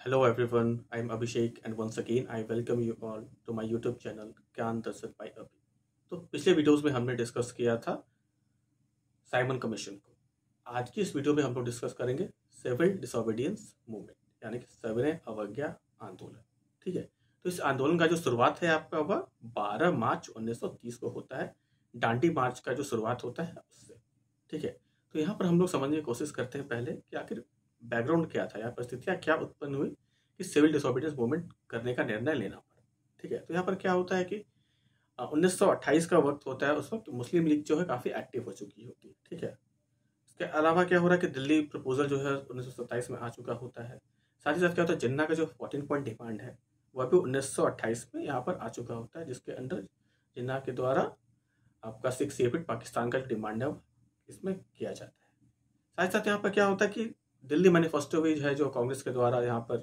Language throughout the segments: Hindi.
Hello everyone, I'm Abhishek and once again I welcome you all to my YouTube channel ज्ञान दर्शक by अभी। तो पिछले वीडियोस में हमने डिस्कस किया था साइमन कमीशन को। आज की इस वीडियो में हम लोग डिस्कस करेंगे सिविल डिसोबीडियंस मूवमेंट यानी कि सविनय अवज्ञा आंदोलन। ठीक है, तो इस आंदोलन का जो शुरुआत है आपका वह 12 मार्च 1930 को होता है। डांडी मार्च का जो शुरुआत होता है उससे। ठीक है, तो यहाँ पर हम लोग समझने की कोशिश करते हैं पहले कि आखिर बैकग्राउंड क्या था या परिस्थितियाँ क्या उत्पन्न हुई कि सिविल डिसोबीडियंस मूवमेंट करने का निर्णय लेना पड़ा। ठीक है, तो यहाँ पर क्या होता है कि 1928 का वक्त होता है। उस वक्त मुस्लिम लीग जो है काफ़ी एक्टिव हो चुकी होती है। ठीक है, इसके अलावा क्या हो रहा है कि दिल्ली प्रपोजल जो है 1927 में आ चुका होता है। साथ ही साथ क्या होता है, जिन्ना का जो 14 पॉइंट डिमांड है वह भी 1928 में यहाँ पर आ चुका होता है, जिसके अंडर जिन्ना के द्वारा आपका 6 सेपरेट पाकिस्तान का जो डिमांड है इसमें किया जाता है। साथ ही साथ यहाँ पर क्या होता है कि दिल्ली मैनिफेस्टो भी है जो कांग्रेस के द्वारा यहाँ पर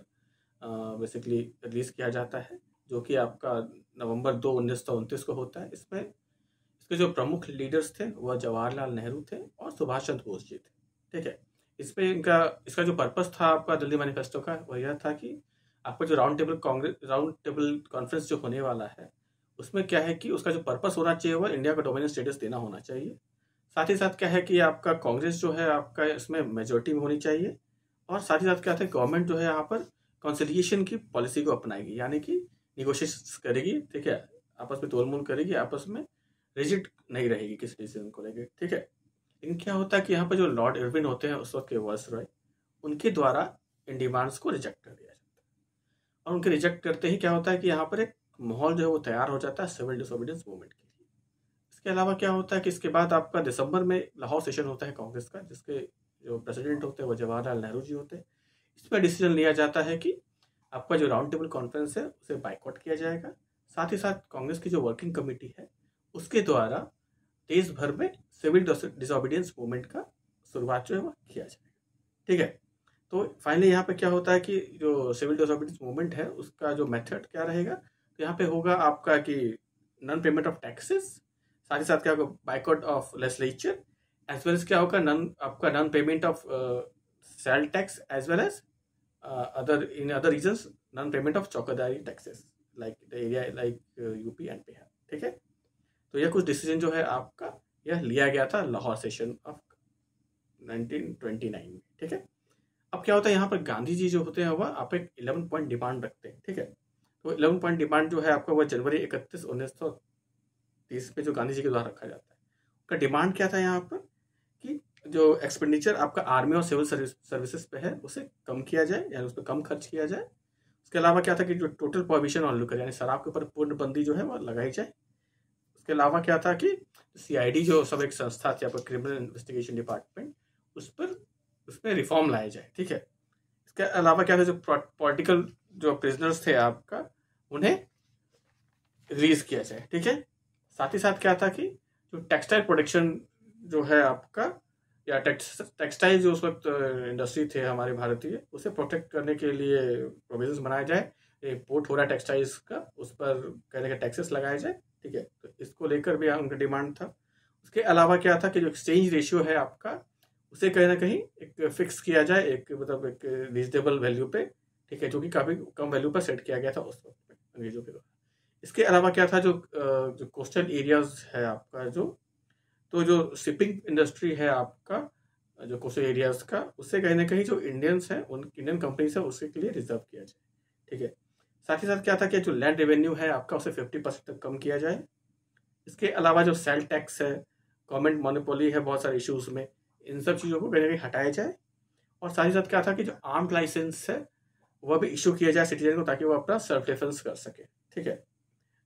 बेसिकली रिलीज किया जाता है, जो कि आपका नवंबर 2 1929 को होता है। इसमें इसके जो प्रमुख लीडर्स थे वह जवाहरलाल नेहरू थे और सुभाष चंद्र बोस जी थे। ठीक है, इसमें इसका जो पर्पस था आपका दिल्ली मैनिफेस्टो का वह यह था कि आपका जो राउंड टेबल कॉन्फ्रेंस जो होने वाला है उसमें क्या है कि उसका जो पर्पस होना चाहिए वह इंडिया को डोमिनेंट स्टेटस देना होना चाहिए। साथ ही साथ क्या है कि आपका कांग्रेस जो है आपका इसमें मेजोरिटी में होनी चाहिए। और साथ ही साथ क्या था, गवर्नमेंट जो है यहाँ पर कॉन्सिलिएशन की पॉलिसी को अपनाएगी, यानी कि निगोशिएशन करेगी। ठीक है, आपस में तोलमोल करेगी, आपस में रिजिड नहीं रहेगी किसी डिसीजन को लेकर। ठीक है, लेकिन क्या होता है कि यहाँ पर जो लॉर्ड इरविन होते हैं उस वक्त के वायसरॉय, उनके द्वारा इन डिमांड्स को रिजेक्ट कर दिया जाता है। और उनके रिजेक्ट करते ही क्या होता है कि यहाँ पर एक माहौल जो है वो तैयार हो जाता है सिविल डिसोबीडियंस मूवमेंट के लिए। इसके अलावा क्या होता है कि इसके बाद आपका दिसंबर में लाहौर सेशन होता है कांग्रेस का, जिसके जो प्रेसिडेंट होते हैं वो जवाहरलाल नेहरू जी होते हैं। इसमें डिसीजन लिया जाता है कि आपका जो राउंड टेबल कॉन्फ्रेंस है उसे बाइकआउट किया जाएगा। साथ ही साथ कांग्रेस की जो वर्किंग कमेटी है उसके द्वारा देश भर में सिविल डिसोबीडियंस मूवमेंट का शुरुआत जो है वह किया जाएगा। ठीक है, तो फाइनली यहाँ पे क्या होता है कि जो सिविल डिसोबीडियंस मूवमेंट है उसका जो मेथड क्या रहेगा, तो यहाँ पे होगा आपका कि नॉन पेमेंट ऑफ टैक्सेस। साथ ही साथ क्या होगा, boycott of legislature, as well as क्या होगा non payment of sale tax, as well as other regions non-payment of चौकीदारी taxes like the area like UP and Bihar. ठीक है, तो यह कुछ डिसीजन जो है आपका यह लिया गया था लाहौर सेशन ऑफ 1929 में। ठीक है, अब क्या होता है यहाँ पर गांधी जी जो होते हैं वह आप एक 11 पॉइंट डिमांड रखते हैं। ठीक है, तो 11 पॉइंट डिमांड जो है आपका वह जनवरी 31 1930 में जो गांधी जी के द्वारा रखा जाता है। उनका डिमांड क्या था यहाँ पर कि जो एक्सपेंडिचर आपका आर्मी और सिविल सर्विसेज पे है उसे कम किया जाए, यानी उस पर कम खर्च किया जाए। उसके अलावा क्या था कि जो टोटल प्रोहिबिशन ऑन लिकर यानी शराब के ऊपर पूर्णबंदी जो है वह लगाई जाए। उसके अलावा क्या था कि सीआईडी जो सब एक संस्था थी आपका क्रिमिनल इन्वेस्टिगेशन डिपार्टमेंट, उसमें रिफॉर्म लाया जाए। ठीक है, इसके अलावा क्या था, जो पॉलिटिकल जो प्रिजनर्स थे आपका उन्हें रिलीज किया जाए। ठीक है, साथ ही साथ क्या था कि जो टेक्सटाइल प्रोडक्शन जो है आपका या टेक्सटाइल जो उस वक्त इंडस्ट्री थे हमारे भारतीय, उसे प्रोटेक्ट करने के लिए प्रोविजंस बनाया जाए। इम्पोर्ट हो रहा है टेक्सटाइल्स का, उस पर कहने का टैक्सेस लगाए जाए। ठीक है, तो इसको लेकर भी उनका डिमांड था। उसके अलावा क्या था कि जो एक्सचेंज रेशियो है आपका उसे कहीं ना कहीं एक फिक्स किया जाए, एक मतलब एक रीजनेबल वैल्यू पे। ठीक है, जो कि काफ़ी कम वैल्यू पर सेट किया गया था उस वक्त में अंग्रेजों के द्वारा। इसके अलावा क्या था, जो कोस्टल एरियाज है आपका जो शिपिंग इंडस्ट्री है आपका जो कोस्टल एरियाज का, उससे कहीं ना कहीं जो इंडियंस हैं उन इंडियन कंपनीज है उसके लिए रिजर्व किया जाए। ठीक है, साथ ही साथ क्या था कि जो लैंड रेवेन्यू है आपका उसे 50% तक कम किया जाए। इसके अलावा जो सेल टैक्स है, गवर्नमेंट मोनोपोली है बहुत सारे इश्यूज में, इन सब चीज़ों को कहीं ना कहीं हटाया जाए। और साथ ही साथ क्या था कि जो आर्म्ड लाइसेंस है वह भी इशू किया जाए सिटीजन को, ताकि वो अपना सेल्फ डिफेंस कर सके। ठीक है,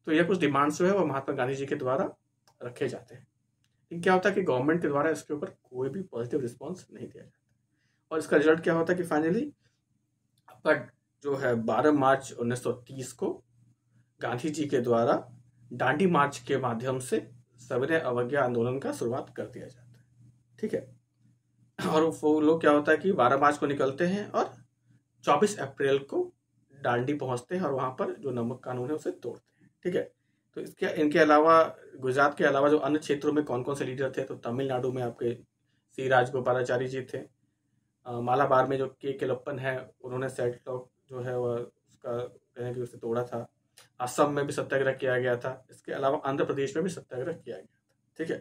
तो यह कुछ डिमांड्स जो है वो महात्मा गांधी जी के द्वारा रखे जाते हैं। लेकिन क्या होता है कि गवर्नमेंट के द्वारा इसके ऊपर कोई भी पॉजिटिव रिस्पॉन्स नहीं दिया जाता। और इसका रिजल्ट क्या होता है कि फाइनली आपका जो है 12 मार्च 1930 को गांधी जी के द्वारा डांडी मार्च के माध्यम से सविनय अवज्ञा आंदोलन का शुरुआत कर दिया जाता है। ठीक है, और वो लोग क्या होता है कि 12 मार्च को निकलते हैं और 24 अप्रैल को डांडी पहुंचते हैं और वहां पर जो नमक कानून है उसे तोड़ते हैं। ठीक है, तो इनके अलावा गुजरात के अलावा जो अन्य क्षेत्रों में कौन कौन से लीडर थे, तो तमिलनाडु में आपके सी राजगोपालाचारी जी थे। मालाबार में जो के केलप्पन है उन्होंने सेटलॉक जो है वह उसका कहने की उसे तोड़ा था। असम में भी सत्याग्रह किया गया था। इसके अलावा आंध्र प्रदेश में भी सत्याग्रह किया गया था। ठीक है,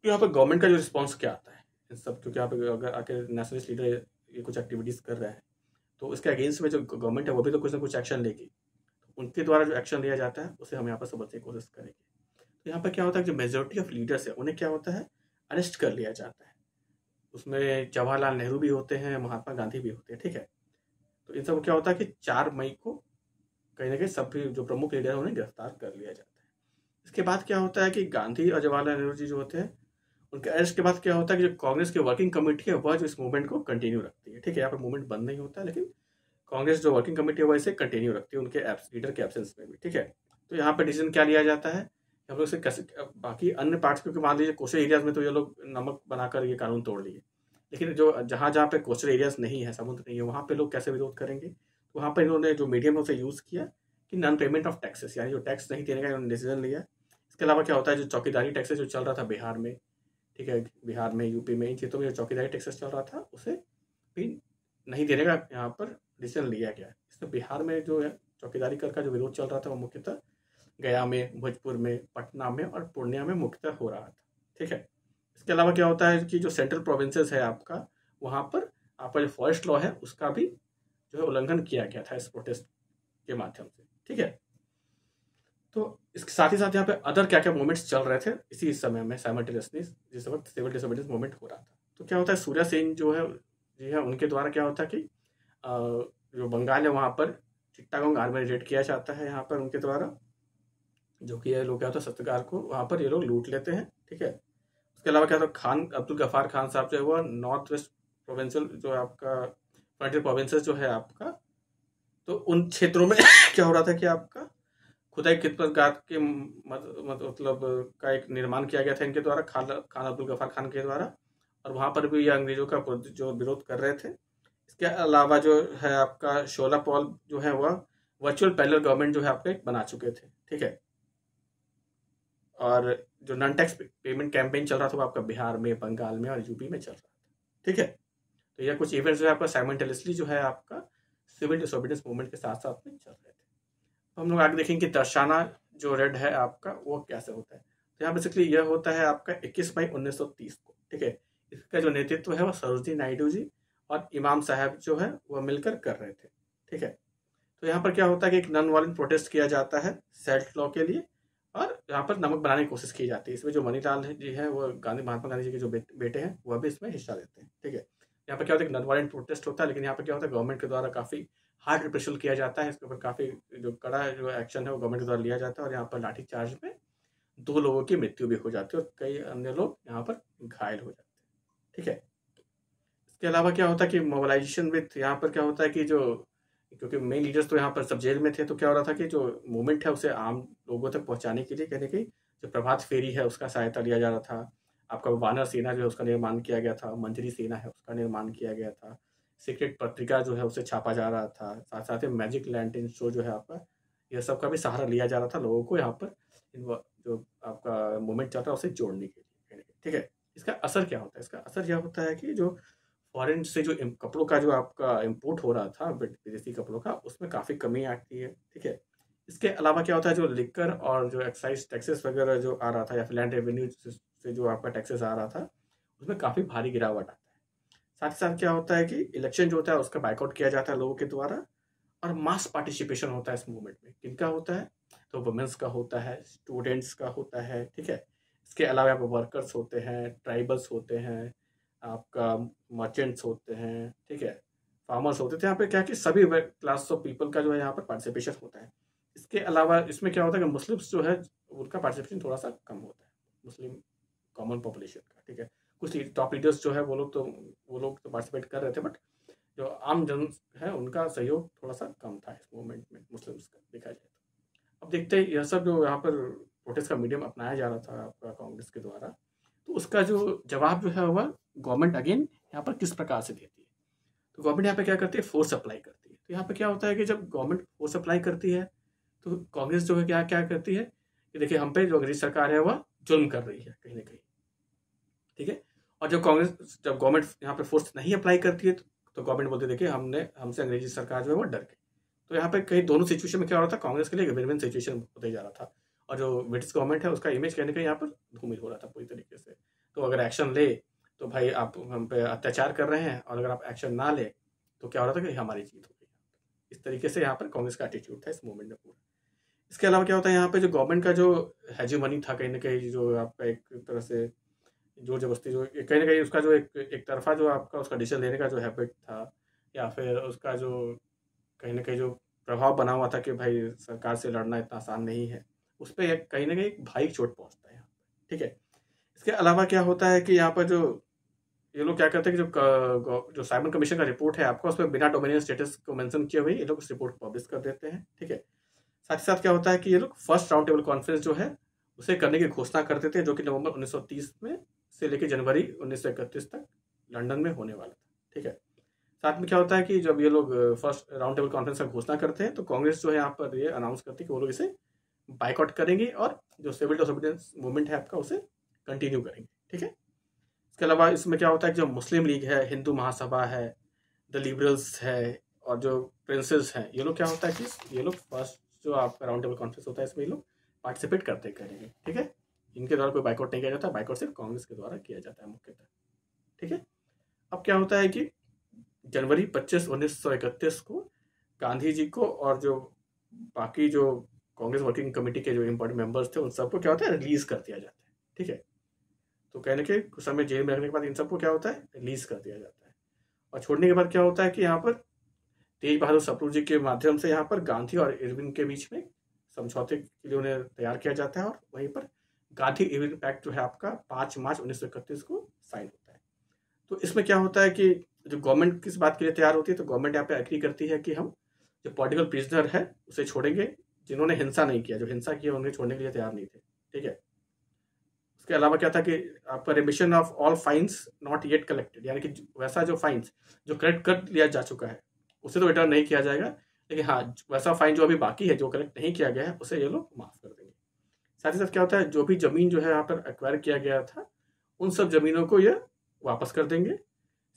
तो यहाँ पर गवर्नमेंट का जो रिस्पॉन्स क्या आता है इन सब, क्योंकि यहाँ पे अगर आके नेशनलिस्ट लीडर ये कुछ एक्टिविटीज़ कर रहे हैं तो इसके अगेंस्ट में जो गवर्नमेंट है वो भी तो कुछ ना कुछ एक्शन लेगी। उनके द्वारा जो एक्शन लिया जाता है उसे हम यहाँ पर समझने की कोशिश करेंगे। तो यहाँ पर क्या होता है, जो मेजोरिटी ऑफ लीडर्स है उन्हें क्या होता है, अरेस्ट कर लिया जाता है। उसमें जवाहरलाल नेहरू भी होते हैं, महात्मा गांधी भी होते हैं। ठीक है, तो इन सब क्या होता है कि 4 मई को कहीं ना कहीं सभी जो प्रमुख लीडर है उन्हें गिरफ्तार कर लिया जाता है। इसके बाद क्या होता है कि गांधी और जवाहरलाल नेहरू जी जो होते हैं उनके अरेस्ट के बाद क्या होता है कि जो कांग्रेस की वर्किंग कमेटी है वह जो इस मूवमेंट को कंटिन्यू रखती है। ठीक है, यहाँ पर मूवमेंट बंद नहीं होता, लेकिन कांग्रेस जो वर्किंग कमेटी है वह इसे कंटिन्यू रखती है उनके लीडर के एब्सेंस में भी। ठीक है, तो यहाँ पर डिसीजन क्या लिया जाता है, हम लोग से कैसे बाकी अन्य पार्ट्स, क्योंकि मान लीजिए कोस्टल एरियाज में तो ये लोग नमक बनाकर ये कानून तोड़ लिए, लेकिन जो जहाँ जहाँ पे कोस्टल एरियाज नहीं है, समुद्र नहीं है, वहाँ पे लोग कैसे विरोध करेंगे। तो वहाँ पर इन्होंने जो मीडियम है उसे यूज़ किया कि नॉन पेमेंट ऑफ टैक्सेस, यानी जो टैक्स नहीं देने का इन्होंने डिसीजन लिया। इसके अलावा क्या होता है, जो चौकीदारी टैक्सेस जो चल रहा था बिहार में, ठीक है, बिहार में, यूपी में, इन क्षेत्रों में जो चौकीदारी टैक्सेस चल रहा था उसे भी नहीं देने का यहाँ पर डिसीजन लिया गया। इसमें बिहार में जो है चौकीदारी कर का जो विरोध चल रहा था वो मुख्यतः गया में, भोजपुर में, पटना में और पूर्णिया में मुख्यतः हो रहा था। ठीक है, इसके अलावा क्या होता है कि जो सेंट्रल प्रोविंसेस है आपका, वहाँ पर आपका जो फॉरेस्ट लॉ है उसका भी जो है उल्लंघन किया गया था इस प्रोटेस्ट के माध्यम से। ठीक है, तो इसके साथ ही साथ यहाँ पे अदर क्या क्या मूवमेंट्स चल रहे थे इसी समय में साइमल्टेनियसली, जिस वक्त सिविल डिसोबीडियंस मूवमेंट हो रहा था। तो क्या होता है, सूर्या सेन जो है जी है उनके द्वारा क्या होता है कि जो बंगाल है वहाँ पर चिट्टागोंग आर्मी रेड किया जाता है यहाँ पर उनके द्वारा, जो कि ये लोग क्या होता है सत्याग्रह को वहाँ पर ये लोग लूट लेते हैं। ठीक है, उसके अलावा क्या होता है, खान अब्दुल गफ्फार खान साहब जो है वो नॉर्थ वेस्ट प्रोविंशियल जो है आपका फ्रंटियर प्रोविंसेस जो है आपका, तो उन क्षेत्रों में क्या हो रहा था कि आपका खुदाई खिदमत गाह के मतलब का एक निर्माण किया गया था इनके द्वारा, खान अब्दुल गफ्फार खान के द्वारा, और वहाँ पर भी ये अंग्रेजों का जो विरोध कर रहे थे। इसके अलावा जो है आपका शोला पॉल जो है वह वर्चुअल पैरेलल गवर्नमेंट जो है आपका एक बना चुके थे। ठीक है, और जो नॉन टैक्स पेमेंट कैंपेन चल रहा था वो आपका बिहार में, बंगाल में और यूपी में चल रहा था। ठीक है, तो यह कुछ इवेंट्स जो है आपका साइमल्टेनियसली जो है आपका सिविल डिसोबीडियंस मूवमेंट के साथ साथ में चल रहे थे। तो हम लोग आगे देखेंगे कि दर्शाना जो रेड है आपका वो कैसे होता है। तो यहाँ बेसिकली यह होता है आपका 21 मई 1930 को। ठीक है, इसका जो नेतृत्व है वह सरोजिनी नायडू जी और इमाम साहब जो है वह मिलकर कर रहे थे। ठीक है, तो यहाँ पर क्या होता है कि एक नॉन वायलेंट प्रोटेस्ट किया जाता है सेल्फ लॉ के लिए, और यहाँ पर नमक बनाने की कोशिश की जाती है। इसमें जो मनीलाल जी है वो महात्मा गांधी जी के जो बेटे हैं वह भी इसमें हिस्सा लेते हैं। ठीक है, यहाँ पर क्या होता है, नॉन वायलेंट प्रोटेस्ट होता है, लेकिन यहाँ पर क्या होता है गवर्नमेंट के द्वारा काफ़ी हार्ड रिप्रेशन किया जाता है। इसके ऊपर काफ़ी जो कड़ा जो एक्शन है वो गवर्नमेंट के द्वारा लिया जाता है, और यहाँ पर लाठी चार्ज में 2 लोगों की मृत्यु भी हो जाती है और कई अन्य लोग यहाँ पर घायल हो जाते हैं। ठीक है, इसके अलावा क्या होता है कि मोबिलाइजेशन विथ, यहाँ पर क्या होता है कि जो, क्योंकि मेन लीडर्स तो यहाँ पर सब जेल में थे, तो क्या हो रहा था कि जो मूवमेंट है उसे आम लोगों तक पहुँचाने के लिए कहने की जो प्रभात फेरी है उसका सहायता लिया जा रहा था। आपका वानर सेना जो है उसका निर्माण किया गया था, मंजरी सेना है उसका निर्माण किया गया था, सीक्रेट पत्रिका जो है उसे छापा जा रहा था, साथ साथ में मैजिक लैंटर्न शो जो है आपका, यह सब का भी सहारा लिया जा रहा था लोगों को यहाँ पर जो आपका मूवमेंट चल रहा है उसे जोड़ने के लिए। ठीक है, इसका असर क्या होता है, इसका असर यह होता है कि जो फॉरेन से जो कपड़ों का जो आपका इम्पोर्ट हो रहा था विदेशी कपड़ों का, उसमें काफ़ी कमी आती है। ठीक है, इसके अलावा क्या होता है, जो लिकर और जो एक्साइज टैक्सेस वगैरह जो आ रहा था या फिर लैंड रेवेन्यू से जो आपका टैक्सेस आ रहा था उसमें काफ़ी भारी गिरावट आता है। साथ ही साथ क्या होता है कि इलेक्शन जो होता है उसका बाइकआउट किया जाता है लोगों के द्वारा, और मास पार्टिसिपेशन होता है इस मूवमेंट में। किनका होता है, तो वुमेंस का होता है, स्टूडेंट्स का होता है। ठीक है, इसके अलावा यहाँ पर वर्कर्स होते हैं, ट्राइबल्स होते हैं, आपका मर्चेंट्स होते हैं, ठीक है, फार्मर्स होते थे। यहाँ पे क्या कि सभी क्लास ऑफ पीपल का जो है यहाँ पर पार्टिसिपेशन होता है। इसके अलावा इसमें क्या होता है कि मुस्लिम्स जो है उनका पार्टिसिपेशन थोड़ा सा कम होता है, मुस्लिम कॉमन पॉपुलेशन का। ठीक है, कुछ टॉप लीडर्स जो है वो लोग तो पार्टिसिपेट कर रहे थे, बट जो आम जन है उनका सहयोग थोड़ा सा कम था इस मूवमेंट में मुस्लिम्स का देखा जाए तो। अब देखते हैं यह सब जो यहाँ पर प्रोटेस्ट का मीडियम अपनाया जा रहा था आपका कांग्रेस के द्वारा, तो उसका जो जवाब जो है वह गवर्नमेंट अगेन यहाँ पर किस प्रकार से देती है। तो गवर्नमेंट यहाँ पे क्या करती है, फोर्स अप्लाई करती है। तो यहाँ पे क्या होता है कि जब गवर्नमेंट फोर्स अप्लाई करती है तो कांग्रेस जो है क्या क्या करती है कि देखिए हम पे जो अंग्रेज सरकार है वह जुल्म कर रही है कहीं ना कहीं। ठीक है, और जब गवर्नमेंट यहाँ पे फोर्स नहीं अप्लाई करती है तो तो गवर्नमेंट बोलती देखिए हमसे अंग्रेजी सरकार जो है वो डर गई। तो यहाँ पे कहीं दोनों सिचुएशन में क्या हो रहा था, कांग्रेस के लिए विन विन सिचुएशन होते जा रहा था, और जो ब्रिटिश गवर्नमेंट है उसका इमेज कहने का यहाँ पर धूमिल हो रहा था पूरी तरीके से। तो अगर एक्शन ले तो भाई आप हम पे अत्याचार कर रहे हैं, और अगर आप एक्शन ना ले तो क्या हो रहा था कि हमारी जीत हो गई। इस तरीके से यहाँ पर कांग्रेस का एटीट्यूड था इस मूवमेंट में पूरा। इसके अलावा क्या होता है यहाँ पे जो गवर्नमेंट का जो हेजीमनी था कहीं ना कहीं, जो आपका एक तरह से जोर जबरदस्ती जो कहीं ना कहीं उसका जो एक तरफा जो आपका उसका डिसीजन लेने का जो हैबिट था, या फिर उसका जो कहीं ना कहीं जो प्रभाव बना हुआ था कि भाई सरकार से लड़ना इतना आसान नहीं है, उस पर कहीं ना कहीं एक भारी चोट पहुंचता है यहाँ पर। ठीक है, इसके अलावा क्या होता है कि यहाँ पर जो ये लोग क्या करते हैं कि जो साइमन कमीशन का रिपोर्ट है आपका, उसमें बिना डोमिनियन स्टेटस को मेंशन किए हुए ये लोग उस रिपोर्ट को पब्लिश कर देते हैं। ठीक है, साथ ही साथ क्या होता है कि ये लोग फर्स्ट राउंड टेबल कॉन्फ्रेंस जो है उसे करने की घोषणा कर देते हैं, जो कि नवंबर 1930 में से लेकर जनवरी 1931 तक लंदन में होने वाला था। ठीक है, साथ में क्या होता है कि जब ये लोग फर्स्ट राउंड टेबल कॉन्फ्रेंस का घोषणा करते हैं तो कांग्रेस जो है यहाँ पर ये अनाउंस करती है कि वो लोग इसे बाइकआउट करेंगे और जो सिविल डिसोबीडियंस मूवमेंट है आपका उसे कंटिन्यू करेंगे। ठीक है, इसके अलावा इसमें क्या होता है कि जो मुस्लिम लीग है, हिंदू महासभा है, द लिबरल्स है, और जो प्रिंसेस हैं, ये लोग क्या होता है कि ये लोग फर्स्ट जो आपका राउंड टेबल कॉन्फ्रेंस होता है इसमें ये लोग पार्टिसिपेट करते करेंगे। ठीक है, इनके द्वारा कोई बाइकआउट नहीं किया जाता, बाइकआउट सिर्फ कांग्रेस के द्वारा किया जाता है मुख्यतः। ठीक है, अब क्या होता है कि जनवरी 25, 1931 को गांधी जी को और जो बाकी जो कांग्रेस वर्किंग कमेटी के जो इम्पोर्टेंट मेंबर्स थे उन सबको क्या होता है रिलीज कर दिया जाता है। ठीक है, तो कहने के कुछ समय जेल में रखने के बाद इन सबको क्या होता है रिलीज कर दिया जाता है, और छोड़ने के बाद क्या होता है कि यहाँ पर तेज बहादुर सप्रू जी के माध्यम से यहाँ पर गांधी और इरविन के बीच में समझौते के लिए उन्हें तैयार किया जाता है, और वहीं पर गांधी इरविन पैक्ट जो है आपका 5 मार्च 1931 को साइन होता है। तो इसमें क्या होता है कि जो गवर्नमेंट किस बात के लिए तैयार होती है, तो गवर्नमेंट यहाँ पे एग्री करती है कि हम जो पॉलिटिकल प्रिजनर है उसे छोड़ेंगे, जिन्होंने हिंसा नहीं किया, जो हिंसा किया उन्हें छोड़ने के लिए तैयार नहीं थे। ठीक है, उसके अलावा क्या था कि आपका remission of all fines not yet collected, यानी कि वैसा जो फाइन्स जो कलेक्ट कर लिया जा चुका है उसे तो रिटर्न नहीं किया जाएगा, लेकिन हाँ वैसा फाइन जो अभी बाकी है जो कलेक्ट नहीं किया गया है उसे ये लोग माफ कर देंगे। साथ ही साथ क्या होता है जो भी जमीन जो है यहाँ पर एक्वायर किया गया था उन सब जमीनों को ये वापस कर देंगे।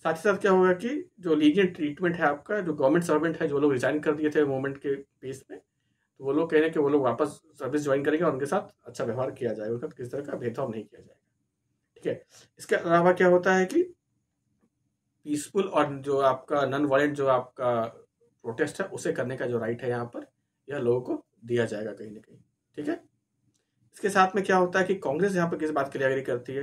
साथ ही साथ क्या होगा कि जो लीनियंट ट्रीटमेंट है आपका, जो गवर्नमेंट सर्वेंट है जो लोग रिजाइन कर दिए थे मूवमेंट के बेस में, तो वो लोग कह रहे हैं कि वो लोग वापस सर्विस ज्वाइन करेंगे और उनके साथ अच्छा व्यवहार किया जाएगा, उनका किसी तरह का भेदभाव नहीं किया जाएगा। ठीक है, इसके अलावा क्या होता है कि पीसफुल और जो आपका नॉन वायलेंट जो आपका प्रोटेस्ट है उसे करने का जो राइट है यहाँ पर यह लोगों को दिया जाएगा कहीं ना कहीं। ठीक है, इसके साथ में क्या होता है कि कांग्रेस यहाँ पर किस बात के लिए एग्री करती है,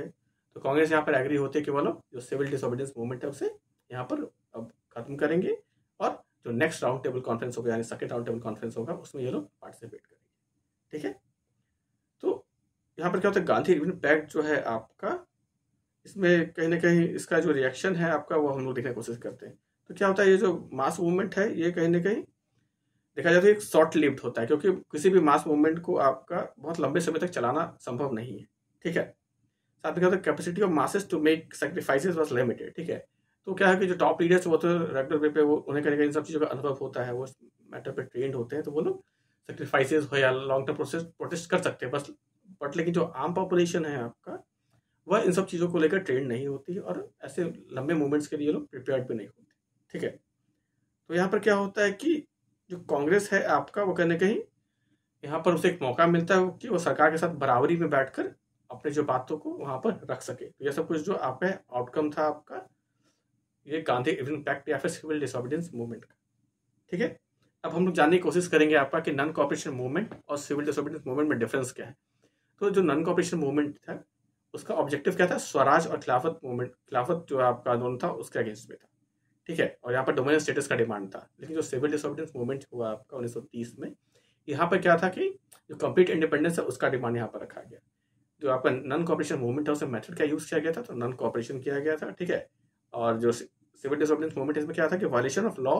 तो कांग्रेस यहाँ पर एग्री होती है कि वो लोग जो सिविल डिसोबीडियंस मूवमेंट है उसे यहाँ पर अब खत्म करेंगे, और जो नेक्स्ट राउंड टेबल कॉन्फ्रेंस होगा यानी सेकंड राउंड टेबल कॉन्फ्रेंस होगा उसमें ये लोग पार्टिसिपेट करेंगे। ठीक है, तो यहाँ पर क्या होता है गांधी इरविन पैक्ट जो है आपका, इसमें कहीं ना कहीं इसका जो रिएक्शन है आपका वो हम लोग देखने की कोशिश करते हैं। तो क्या होता है ये जो मास मूवमेंट है ये कहीं ना कहीं देखा जाए तो एक शॉर्ट लिव्ड होता है, क्योंकि किसी भी मास मूवमेंट को आपका बहुत लंबे समय तक चलाना संभव नहीं है। ठीक है, साथ में क्या होता है capacity of masses to make sacrifices was limited. ठीक है, तो क्या है कि जो टॉप लीडर्स वो तो रेगुलर वे पे वो उन्हें कहीं इन सब चीज़ों का अनुभव होता है, वो मैटर पे ट्रेंड होते हैं, तो वो लोग सेक्रीफाइसेस हो या लॉन्ग टर्म प्रोटेस्ट कर सकते हैं बस, बट लेकिन जो आम पॉपुलेशन है आपका वह इन सब चीज़ों को लेकर ट्रेंड नहीं होती और ऐसे लंबे मूवमेंट्स के लिए लोग प्रिपेयर्ड भी नहीं होते। ठीक है, तो यहाँ पर क्या होता है कि जो कांग्रेस है आपका वो कहीं ना कहीं यहाँ पर उसे एक मौका मिलता है कि वो सरकार के साथ बराबरी में बैठकर अपने जो बातों को वहां पर रख सके। तो यह सब कुछ जो आपका आउटकम था आपका ये गांधी इरविन पैक्ट या फिर सिविल डिसोबीडियंस मूवमेंट का। ठीक है, अब हम लोग जानने की कोशिश करेंगे आपका कि नॉन कॉपरेशन मूवमेंट और सिविल डिसोबीडियंस मूवमेंट में डिफरेंस क्या है। तो जो नॉन कॉपरेशन मूवमेंट था उसका ऑब्जेक्टिव क्या था, स्वराज और खिलाफत मूवमेंट, खिलाफत जो आपका आंदोलन था उसके अगेंस्ट में था। ठीक है, और यहाँ पर डोमिनियन स्टेटस का डिमांड था। लेकिन जो सिविल डिसोबीडियंस मूवमेंट हुआ आपका 1930 में, यहाँ पर क्या था कि जो कंप्लीट इंडिपेंडेंस है उसका डिमांड यहाँ पर रखा गया। जो आपका नॉन कॉपरेशन मूवमेंट है उसमें मेथड क्या यूज किया गया था, तो नॉन कॉपरेशन किया गया था। ठीक है, और जो सिविल डिसोबीडियंस मूवमेंट इसमें क्या था कि violation of law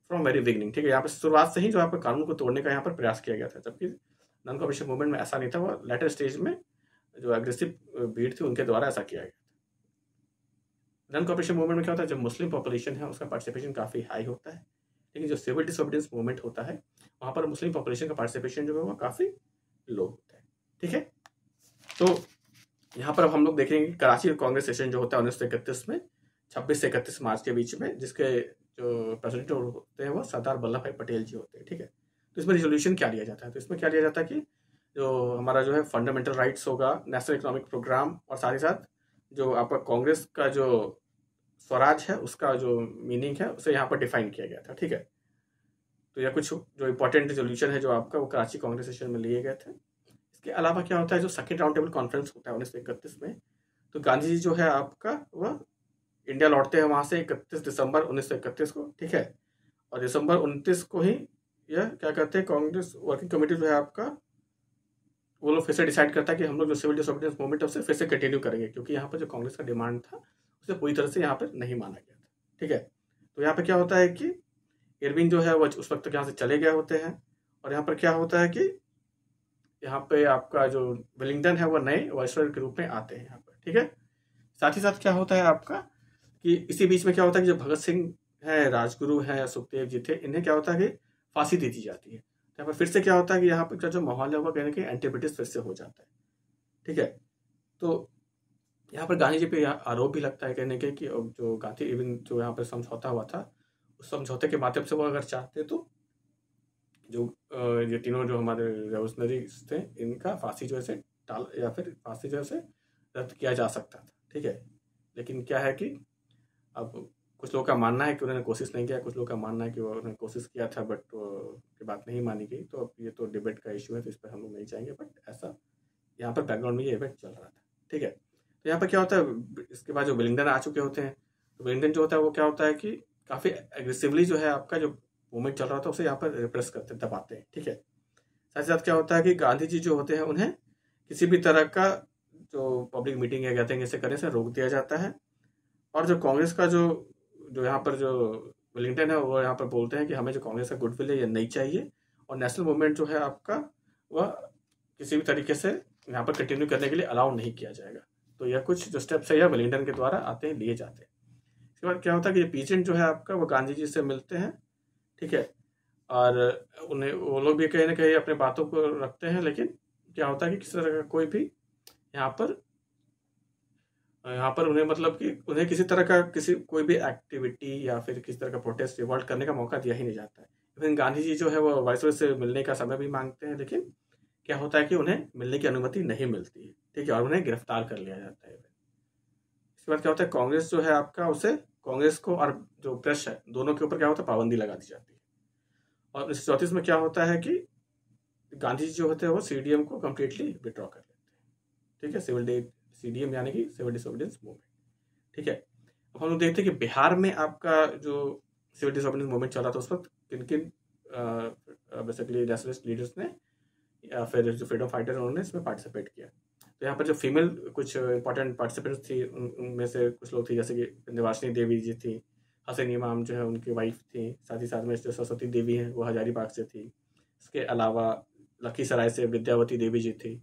from very beginning. ठीक है, यहाँ पर शुरुआत से ही जो आपका कानून को तोड़ने का यहाँ पर प्रयास किया गया था, जबकि नॉन कॉपरेशन मूवमेंट में ऐसा नहीं था, वो लेटर स्टेज में जो एग्रेसिव भीड़ थी उनके द्वारा ऐसा किया गया था। नॉन कॉपरेशन मूवमेंट में क्या होता है, जब मुस्लिम पॉपुलेशन है उसका पार्टिसिपेशन काफ़ी हाई होता है, लेकिन जो सिविल डिसोबीडियंस मूवमेंट होता है वहाँ पर मुस्लिम पॉपुलेशन का पार्टिसिपेशन जो है वो काफ़ी लो होता है। ठीक है, तो यहाँ पर अब हम लोग देखेंगे कराची कांग्रेस सेशन जो होता है 1931 में, 26 से 31 मार्च के बीच में, जिसके जो प्रेसिडेंट होते हैं वो सरदार वल्लभ भाई पटेल जी होते हैं। ठीक है, तो इसमें रिजोल्यूशन क्या लिया जाता है? तो इसमें क्या लिया जाता है कि जो हमारा जो है फंडामेंटल राइट्स होगा, नेशनल इकोनॉमिक प्रोग्राम, और साथ ही साथ जो आपका कांग्रेस का जो स्वराज है उसका जो मीनिंग है उसे यहाँ पर डिफाइन किया गया था। ठीक है, तो यह कुछ जो इंपॉर्टेंट रेजोल्यूशन है जो आपका वो कराची कांग्रेस सेशन में लिए गए थे। इसके अलावा क्या होता है, जो सेकेंड राउंड टेबल कॉन्फ्रेंस होता है 1931 में, तो गांधी जी जो है आपका वह इंडिया लौटते हैं वहां से 31 दिसंबर 1931 को। ठीक है, और दिसंबर 29 को ही यह क्या कहते हैं, कांग्रेस वर्किंग कमेटी जो है आपका, वो लोग फिर से डिसाइड करता है कि हम लोग जो सिविल डिसोबीडियंस मूवमेंट है उसे फिर से कंटिन्यू करेंगे, क्योंकि यहाँ पर जो कांग्रेस का डिमांड था उसे पूरी तरह से यहाँ पर नहीं माना गया था। ठीक है, तो यहाँ पर क्या होता है कि इरविन जो है वो उस वक्त तक यहाँ से चले गए होते हैं, और यहाँ पर क्या होता है कि यहाँ पे आपका जो वेलिंगटन है वो नए वाइसरॉय के रूप में आते हैं यहाँ पर। ठीक है, साथ ही साथ क्या होता है आपका कि इसी बीच में क्या होता है कि जो भगत सिंह है, राजगुरु है, सुखदेव जी थे, इन्हें क्या होता है कि फांसी दे दी जाती है। यहाँ पर फिर से क्या होता है कि यहाँ पर जो माहौल है वो कहने के एंटी ब्रिटिश फिर से हो जाता है। ठीक है, तो यहाँ पर गांधी जी पे आरोप भी लगता है कहने के कि जो गांधी इवन जो यहाँ पर समझौता हुआ था, उस समझौते के माध्यम से वो अगर चाहते तो जो ये तीनों जो हमारे रेवोल्यूशनरीज थे इनका फांसी जो है टाल या फिर फांसी जो है रद्द किया जा सकता था। ठीक है, लेकिन क्या है कि अब कुछ लोगों का मानना है कि उन्होंने कोशिश नहीं किया, कुछ लोगों का मानना है कि उन्होंने कोशिश किया था बट उनकी बात नहीं मानी गई। तो अब ये तो डिबेट का इशू है, तो इस पर हम लोग नहीं जाएंगे, बट ऐसा यहाँ पर बैकग्राउंड में ये इवेंट चल रहा था। ठीक है, तो यहाँ पर क्या होता है, इसके बाद जो वेलिंगटन आ चुके होते हैं, तो वेलिंगटन जो होता है वो क्या होता है कि काफ़ी एग्रेसिवली जो है आपका जो मूवमेंट चल रहा था उसे यहाँ पर रिप्रेस करते दबाते हैं। ठीक है, साथ ही साथ क्या होता है कि गांधी जी जो होते हैं उन्हें किसी भी तरह का जो पब्लिक मीटिंग या गैदरिंग ऐसे करने से रोक दिया जाता है, और जो कांग्रेस का जो जो यहाँ पर जो वेलिंगटन है वो यहाँ पर बोलते हैं कि हमें जो कांग्रेस का गुडविल है ये नहीं चाहिए, और नेशनल मूवमेंट जो है आपका वह किसी भी तरीके से यहाँ पर कंटिन्यू करने के लिए अलाउ नहीं किया जाएगा। तो यह कुछ जो स्टेप्स है यह वेलिंगटन के द्वारा आते हैं, लिए जाते हैं। इसके बाद क्या होता है कि ये पीजेंट जो है आपका वो गांधी जी से मिलते हैं। ठीक है, और उन्हें वो लोग भी कहीं ना कहीं अपने बातों को रखते हैं, लेकिन क्या होता है कि किसी तरह का कोई भी यहाँ पर उन्हें मतलब कि उन्हें किसी तरह का किसी कोई भी एक्टिविटी या फिर किसी तरह का प्रोटेस्ट रिवॉल्ट करने का मौका दिया ही नहीं जाता है। इवन गांधी जी जो है वो वाइसरॉय से मिलने का समय भी मांगते हैं, लेकिन क्या होता है कि उन्हें मिलने की अनुमति नहीं मिलती है। ठीक है, और उन्हें गिरफ्तार कर लिया जाता है। इसके बाद क्या होता है, कांग्रेस जो है आपका उसे कांग्रेस को और जो प्रेस है दोनों के ऊपर क्या होता है, पाबंदी लगा दी जाती है। और 1934 में क्या होता है कि गांधी जी जो होते हैं वो सीडीएम को कम्प्लीटली विड्रॉ कर लेते हैं। ठीक है, सीडीएम यानी कि सिविल डिसोबीडियंस मूवमेंट। ठीक है, अब हम लोग देखते हैं कि बिहार में आपका जो सिविल डिसोबीडियंस मूवमेंट चल रहा था उस वक्त किन किन बेसिकली नेशनलिस्ट लीडर्स ने या फिर जो फ्रीडम फाइटर उन्होंने इसमें पार्टिसिपेट किया। तो यहाँ पर जो फीमेल कुछ इंपॉर्टेंट पार्टिसिपेंट्स थी उनमें से कुछ लोग थे, जैसे कि विंध्यवासिनी देवी जी थी, हसन इमाम जो है उनकी वाइफ थी, साथ ही साथ में जो सरस्वती देवी हैं वो हजारीबाग से थी। इसके अलावा लखीसराय से विद्यावती देवी जी थी,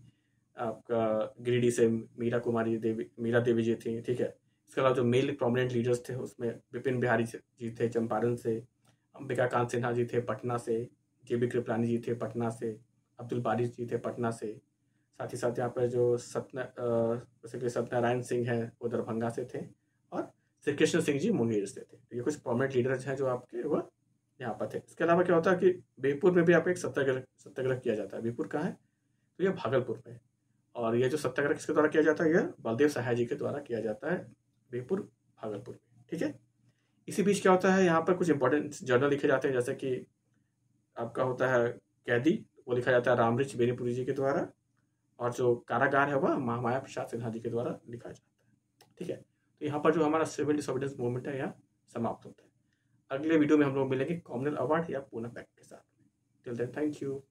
आपका गिरिडीह से मीरा देवी जी थी। ठीक है, इसके अलावा जो मेल प्रोमिनेंट लीडर्स थे उसमें विपिन बिहारी जी थे चंपारण से, अंबिका कांत सिन्हा जी थे पटना से, JB कृपलानी जी थे पटना से, अब्दुल बारी जी थे पटना से, साथ ही साथ यहाँ पर जो सत्यनारायण सिंह हैं वो दरभंगा से थे, और श्री कृष्ण सिंह जी मुंगेर से थे। तो ये कुछ प्रोमिनेंट लीडर्स हैं जो आपके वह यहाँ पर थे। इसके अलावा क्या होता है कि बीरपुर में भी आपका एक सत्याग्रह किया जाता है। बीरपुर कहाँ है, तो यह भागलपुर में है, और यह जो सत्याग्रह किसके द्वारा किया जाता है, यह बलदेव सहाय जी के द्वारा किया जाता है बीरपुर भागलपुर में। ठीक है, इसी बीच क्या होता है, यहाँ पर कुछ इंपॉर्टेंट जर्नल लिखे जाते हैं, जैसे कि आपका होता है कैदी, वो लिखा जाता है रामरिच बेनीपुरी जी के द्वारा, और जो कारागार है वह महामाया प्रसाद सिन्हा जी के द्वारा लिखा जाता है। ठीक है, तो यहाँ पर जो हमारा सिविल डिसोबीडियंस मूवमेंट है यहाँ समाप्त होता है। अगले वीडियो में हम लोग मिलेंगे कॉमनवेल्थ अवार्ड या पूना पैक्ट के साथ। Till then thank you.